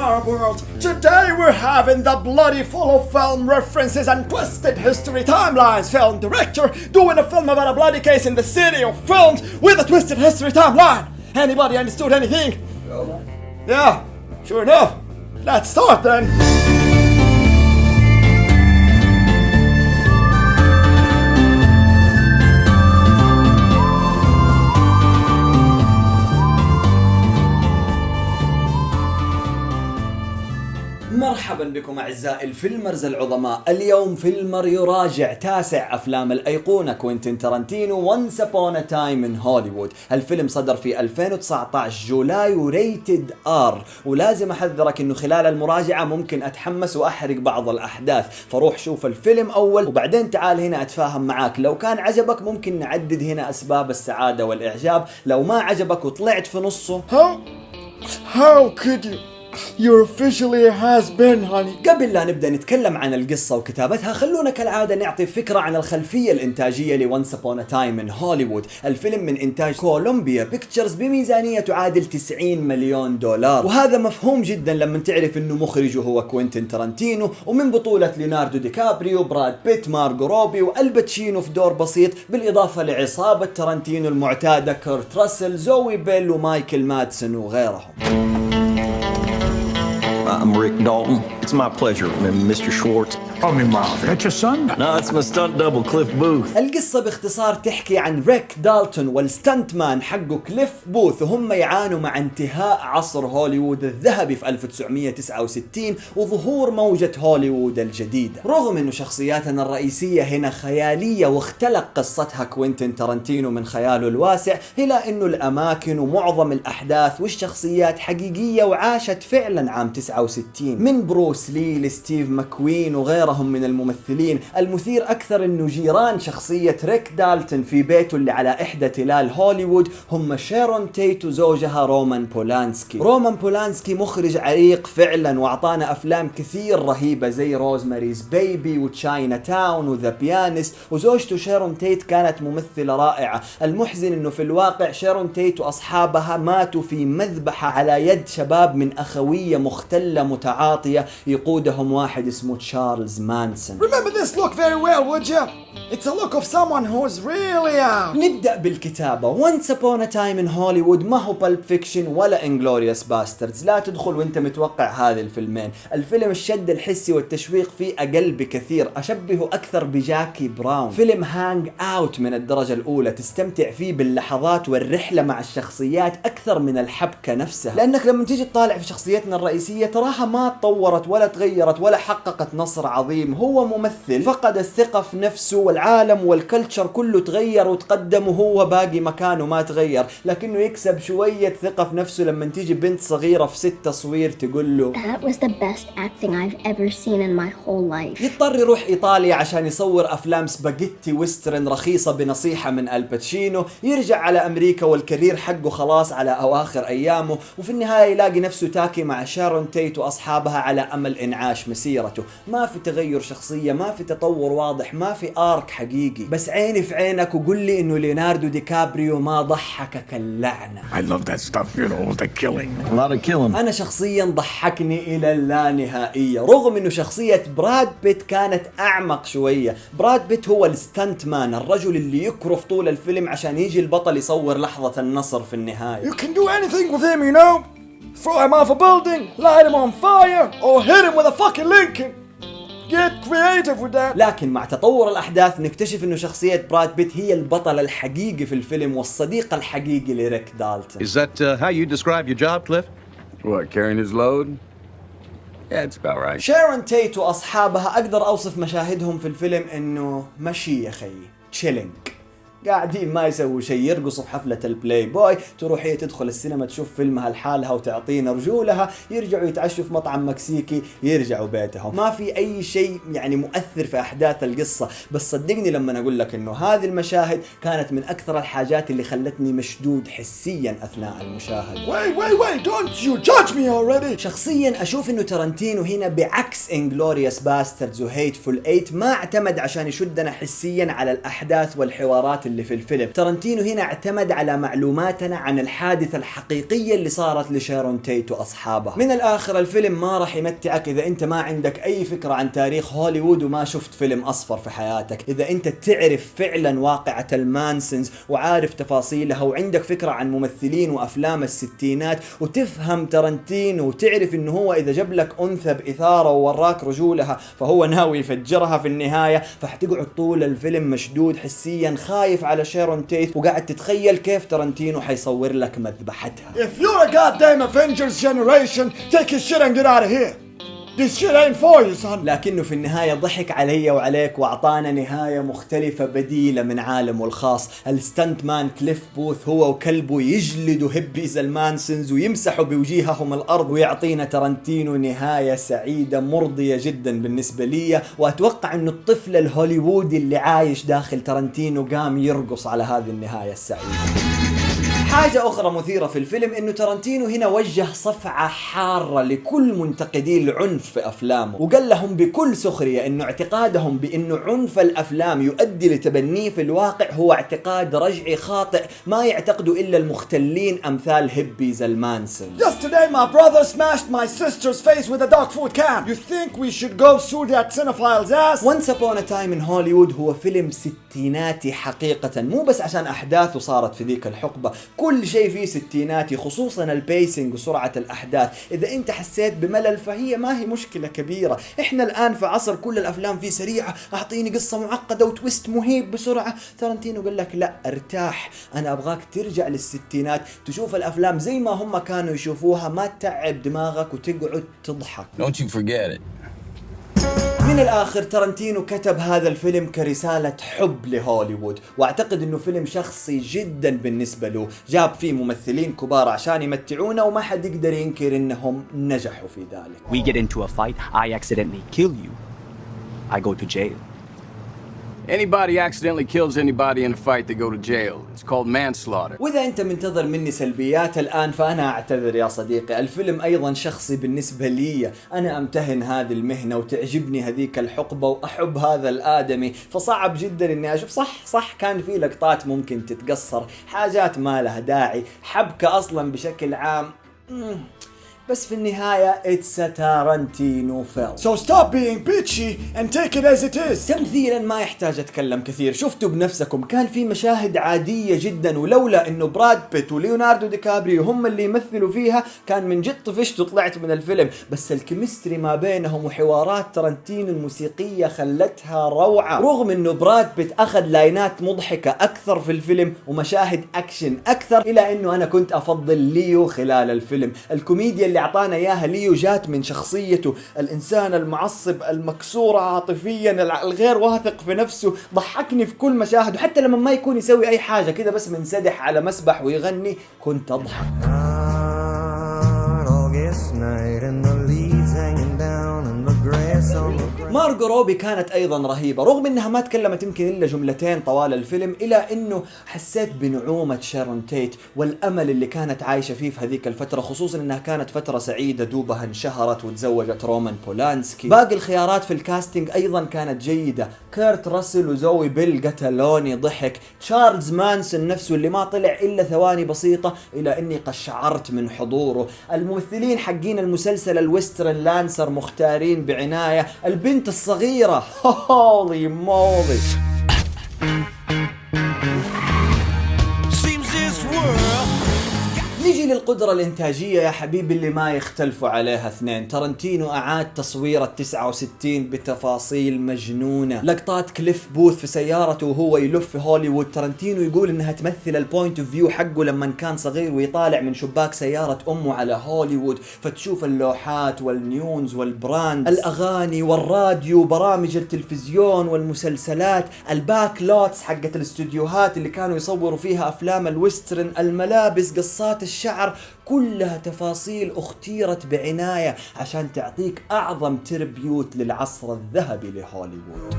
our world. Today we're having the bloody full of film references and twisted history timelines film director doing a film about a bloody case in the city of films with a twisted history timeline. Anybody understood anything? Yeah, sure enough. Let's start then. مرحبا بكم أعزائي الفيلمرز العظماء. اليوم فيلمر يراجع تاسع أفلام الأيقونة كوينتين تارانتينو Once Upon a Time in Hollywood. الفيلم صدر في 2019 جولاي وريتد آر، ولازم أحذرك إنه خلال المراجعة ممكن أتحمس وأحرق بعض الأحداث، فروح شوف الفيلم أول وبعدين تعال هنا أتفاهم معاك. لو كان عجبك ممكن نعدد هنا أسباب السعادة والإعجاب، لو ما عجبك وطلعت في نصه How could you? You're officially a has-been, honey. قبل لا نبدأ نتكلم عن القصة وكتابتها خلونا كالعادة نعطي فكرة عن الخلفية الإنتاجية ل Once Upon a Time in Hollywood. الفيلم من إنتاج كولومبيا بيكتشرز بميزانية تعادل 90 مليون دولار، وهذا مفهوم جدا لما تعرف إنه مخرجه هو كوينتين تارانتينو، ومن بطولة ليوناردو دي كابريو، براد بيت، مارغو روبي والباتشينو في دور بسيط، بالإضافة لعصابة تارانتينو المعتادة كورت راسل، زوي بيل ومايكل مادسون وغيرهم. I'm Rick Dalton. It's my pleasure, Mr. Schwartz. Call me Miles. That's your son? No, it's my stunt double, Cliff Booth. القصة باختصار تحكي عن ريك دالتون والستانت مان حقه كليف بوث، وهم يعانوا مع انتهاء عصر هوليوود الذهبي في 1969 وظهور موجة هوليوود الجديدة. رغم انه شخصياتنا الرئيسية هنا خيالية واختلق قصتها كوينتين تارانتينو من خياله الواسع، إلى انه الاماكن ومعظم الاحداث والشخصيات حقيقية وعاشت فعلا عام 69، من بروس لي لستيف ماكوين وغيرهم من الممثلين. المثير أكثر أنه جيران شخصية ريك دالتون في بيته اللي على إحدى تلال هوليوود هم شيرون تيت وزوجها رومان بولانسكي. رومان بولانسكي مخرج عريق فعلا، وأعطانا أفلام كثير رهيبة زي روزماريز بيبي وتشاينا تاون وذا بيانست، وزوجته شيرون تيت كانت ممثلة رائعة. المحزن أنه في الواقع شيرون تيت وأصحابها ماتوا في مذبحة على يد شباب من أخوية مختلة متعاطية يقودهم واحد اسمه تشارلز مانسون. Remember this look very well, would you? It's a look of someone who's really out. نبدأ بالكتابة. Once Upon a Time in Hollywood ما هو Pulp Fiction ولا Inglourious Basterds، لا تدخل وانت متوقع هذه الفيلمين. الفيلم الشد الحسي والتشويق فيه أقل بكثير، أشبهه أكثر بجاكي براون. فيلم هانج أوت من الدرجة الأولى، تستمتع فيه باللحظات والرحلة مع الشخصيات أكثر من الحبكة نفسها، لأنك لما تيجي تطالع في شخصيتنا الرئيسية تراها ما تطورت ولا تغيرت ولا حققت نصر عظيم. هو ممثل فقد الثقة في نفسه، والعالم والكلتشر كله تغير وتقدم وهو باقي مكانه ما تغير، لكنه يكسب شوية ثقة في نفسه لما تيجي بنت صغيرة في 6 تصوير تقول له That was the best acting I've ever seen in my whole life. يضطر يروح إيطاليا عشان يصور أفلام سباجيتي ويسترن رخيصة بنصيحة من الباتشينو، يرجع على أمريكا والكارير حقه خلاص على أواخر أيامه، وفي النهاية يلاقي نفسه تاكي مع شارون تيت وأصحابها على أمل إنعاش مسيرته. ما في تغير شخصية، ما في تطور واضح، ما في آرك حقيقي. بس عيني في عينك وقول لي إنه ليوناردو دي كابريو ما ضحكك اللعنة. I love that stuff, you know, the killing. A lot of killing. أنا شخصيا ضحكني إلى اللانهائية، رغم إنه شخصية براد بيت كانت أعمق شوية. براد بيت هو الستانت مان، الرجل اللي يكرف طول الفيلم عشان يجي البطل يصور لحظة النصر في النهاية. You can do anything with him, you know? Throw him off a building, light him on fire, or hit him with a fucking Lincoln. Get creative with that. لكن مع تطور الأحداث نكتشف إنه شخصية براد بيت هي البطل الحقيقي في الفيلم والصديق الحقيقي لريك دالتون. Is that how you describe your job, Cliff? What, carrying his load? Yeah, it's about right. شيرون تيت وأصحابها أقدر أوصف مشاهدهم في الفيلم إنه مشي يا خي، تشيلينج، قاعدين ما يسووا شيء، يرقصوا في حفلة البلاي بوي، تروح هي تدخل السينما تشوف فيلمها لحالها وتعطينا رجولها، يرجعوا يتعشوا في مطعم مكسيكي، يرجعوا بيتهم. ما في أي شيء يعني مؤثر في أحداث القصة. بس صدقني لما أقول لك إنه هذه المشاهد كانت من أكثر الحاجات اللي خلتني مشدود حسيا أثناء المشاهدة. Wait, don't you judge me already. شخصيا أشوف إنه تارانتينو هنا بعكس إنجلوريوس باستردز وهيتفول 8 ما اعتمد عشان يشدنا حسيا على الأحداث والحوارات اللي في الفيلم. تارانتينو هنا اعتمد على معلوماتنا عن الحادثة الحقيقية اللي صارت لشيرون تيت وأصحابها. من الآخر الفيلم ما راح يمتعك إذا أنت ما عندك أي فكرة عن تاريخ هوليوود وما شفت فيلم أصفر في حياتك. إذا أنت تعرف فعلا واقعة المانسونز وعارف تفاصيلها وعندك فكرة عن ممثلين وأفلام الستينات وتفهم تارانتينو وتعرف إنه هو إذا جاب لك أنثى بإثارة ووراك رجولها فهو ناوي يفجرها في النهاية، فحتقعد طول الفيلم مشدود حسيا خايف على شيرون تيت وقاعد تتخيل كيف تارانتينو حيصور لك مذبحتها. If you're a goddamn Avengers generation, take your shit and get out of here. This shit ain't for you, son. لكنه في النهاية ضحك علي وعليك وأعطانا نهاية مختلفة بديلة من عالمه الخاص. الستانت مان كليف بوث هو وكلبه يجلدوا هيبيز المانسونز ويمسحوا بوجيههم الأرض، ويعطينا تارانتينو نهاية سعيدة مرضية جدا بالنسبة لي. وأتوقع أنه الطفل الهوليوودي اللي عايش داخل تارانتينو قام يرقص على هذه النهاية السعيدة. حاجة أخرى مثيرة في الفيلم إنه تارانتينو هنا وجه صفعة حارة لكل منتقدي العنف في أفلامه، وقال لهم بكل سخرية إنه اعتقادهم بإنه عنف الأفلام يؤدي لتبنيه في الواقع هو اعتقاد رجعي خاطئ ما يعتقده إلا المختلين أمثال هيبيز المانسون. Yesterday my brother smashed my sister's face with a dog food can. You think we should go sue that cinephile's ass? Once Upon a Time in Hollywood هو فيلم ستيناتي حقيقة، مو بس عشان أحداثه صارت في ذيك الحقبة، كل شيء فيه ستيناتي خصوصا البيسنج وسرعة الأحداث. إذا أنت حسيت بملل فهي ما هي مشكلة كبيرة. إحنا الآن في عصر كل الأفلام فيه سريعة، أعطيني قصة معقدة وتويست مهيب بسرعة. تارانتينو قال لك لا ارتاح، أنا أبغاك ترجع للستينات تشوف الأفلام زي ما هم كانوا يشوفوها، ما تتعب دماغك وتقعد تضحك. Don't you forget it. من الآخر تارانتينو كتب هذا الفيلم كرسالة حب لهوليوود، واعتقد انه فيلم شخصي جدا بالنسبة له. جاب فيه ممثلين كبار عشان يمتعونا وما حد يقدر ينكر انهم نجحوا في ذلك. We get into a fight, I accidentally kill you, I go to jail. Anybody accidentally kills anybody in a fight, they go to jail. It's called manslaughter. وإذا أنت منتظر مني سلبيات الآن فأنا أعتذر يا صديقي. الفيلم أيضا شخصي بالنسبة لي، أنا أمتهن هذه المهنة وتعجبني هذيك الحقبة وأحب هذا الآدمي، فصعب جدا إني أشوف. صح كان في لقطات ممكن تتقصر، حاجات ما لها داعي، حبكة أصلا بشكل عام بس في النهاية it's a Tarantino film. So stop being bitchy and take it as it is. تمثيلا ما يحتاج أتكلم كثير، شفتوا بنفسكم كان في مشاهد عادية جدا، ولولا إنه براد بيت وليوناردو دي كابريو هم اللي يمثلوا فيها كان من جد طفشت وطلعت من الفيلم. بس الكيمستري ما بينهم وحوارات تارانتينو الموسيقية خلتها روعة، رغم إنه براد بيت أخذ لاينات مضحكة أكثر في الفيلم ومشاهد أكشن أكثر، إلى إنه أنا كنت أفضل ليو خلال الفيلم. الكوميديا اللي أعطانا إياها ليو جات من شخصيته، الإنسان المعصب المكسور عاطفيا الغير واثق في نفسه، ضحكني في كل مشاهد، وحتى لما ما يكون يسوي أي حاجة كده بس منسدح على مسبح ويغني كنت أضحك. مارغو روبي كانت أيضا رهيبة، رغم أنها ما تكلمت يمكن إلا جملتين طوال الفيلم، إلى أنه حسيت بنعومة شيرون تيت والأمل اللي كانت عايشة فيه في هذيك الفترة، خصوصا أنها كانت فترة سعيدة دوبها انشهرت وتزوجت رومان بولانسكي. باقي الخيارات في الكاستنج أيضا كانت جيدة، كيرت راسل وزوي بيل قتلوني ضحك، تشارلز مانسون نفسه اللي ما طلع إلا ثواني بسيطة إلى أني قشعرت من حضوره. الممثلين حقين المسلسل الويسترن لانسر مختارين بعناية، البنت الصغيرة هولي مولي. نيجي للقدرة الإنتاجية يا حبيبي اللي ما يختلفوا عليها اثنين. تارانتينو أعاد تصوير 69 بتفاصيل مجنونة، لقطات كليف بوث في سيارته وهو يلف في هوليوود، تارانتينو يقول إنها تمثل البوينت اوف فيو حقه لما كان صغير ويطالع من شباك سيارة أمه على هوليوود، فتشوف اللوحات والنيونز والبراند، الأغاني والراديو، برامج التلفزيون والمسلسلات، الباك لوتس حقت الاستوديوهات اللي كانوا يصوروا فيها أفلام الويسترن، الملابس، قصات الشعر، كلها تفاصيل اختيرت بعناية عشان تعطيك أعظم تربيوت للعصر الذهبي لهوليوود.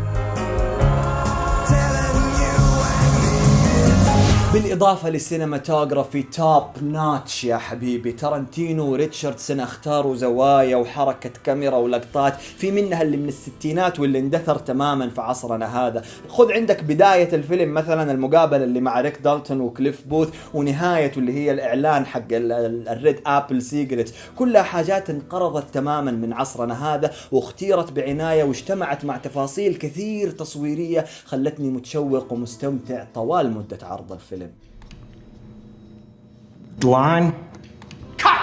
بالإضافة للسينماتوغرافي توب ناتش يا حبيبي. تارانتينو وريتشاردسون اختاروا زوايا وحركة كاميرا ولقطات في منها اللي من الستينات واللي اندثر تماما في عصرنا هذا. خذ عندك بداية الفيلم مثلا المقابلة اللي مع ريك دالتون وكليف بوث، ونهايته اللي هي الإعلان حق الريد أبل سيجرت، كلها حاجات انقرضت تماما من عصرنا هذا واختيرت بعناية واجتمعت مع تفاصيل كثير تصويرية خلتني متشوق ومستمتع طوال مدة عرض الفيلم. Line?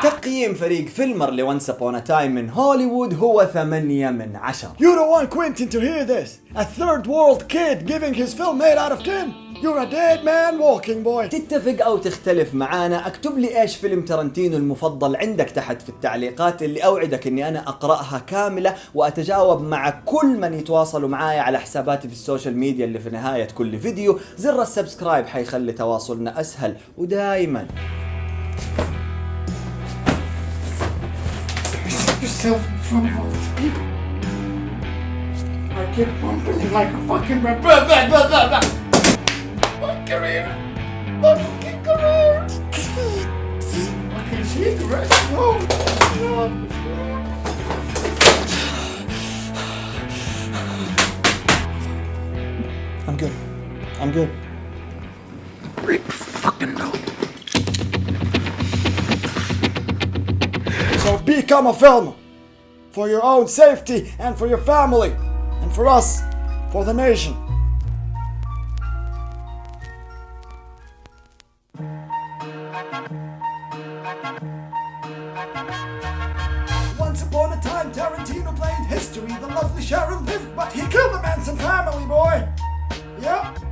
تقييم فريق فيلمر لونس أبون أ تايم من هوليوود هو 8 من 10. You don't want Quentin to hear this. A third world kid giving his film 8 out of 10. You're a dead man walking, boy. تتفق أو تختلف معانا؟ اكتب لي إيش فيلم تارانتينو المفضل عندك تحت في التعليقات، اللي أوعدك إني أنا أقرأها كاملة وأتجاوب مع كل من يتواصلوا معايا على حساباتي في السوشيال ميديا اللي في نهاية كل فيديو. زر السبسكرايب حيخلي تواصلنا أسهل، ودايما Yourself in front of all these people. I get mumbling like a fucking my career. My fucking career. I can see the rest. No. I'm good. I'm good. Rick fucking no. So become a filmer. For your own safety and for your family. And for us. For the nation. Once upon a time, Tarantino played history. The lovely Sharon lived, but he killed the Manson family, boy. Yep.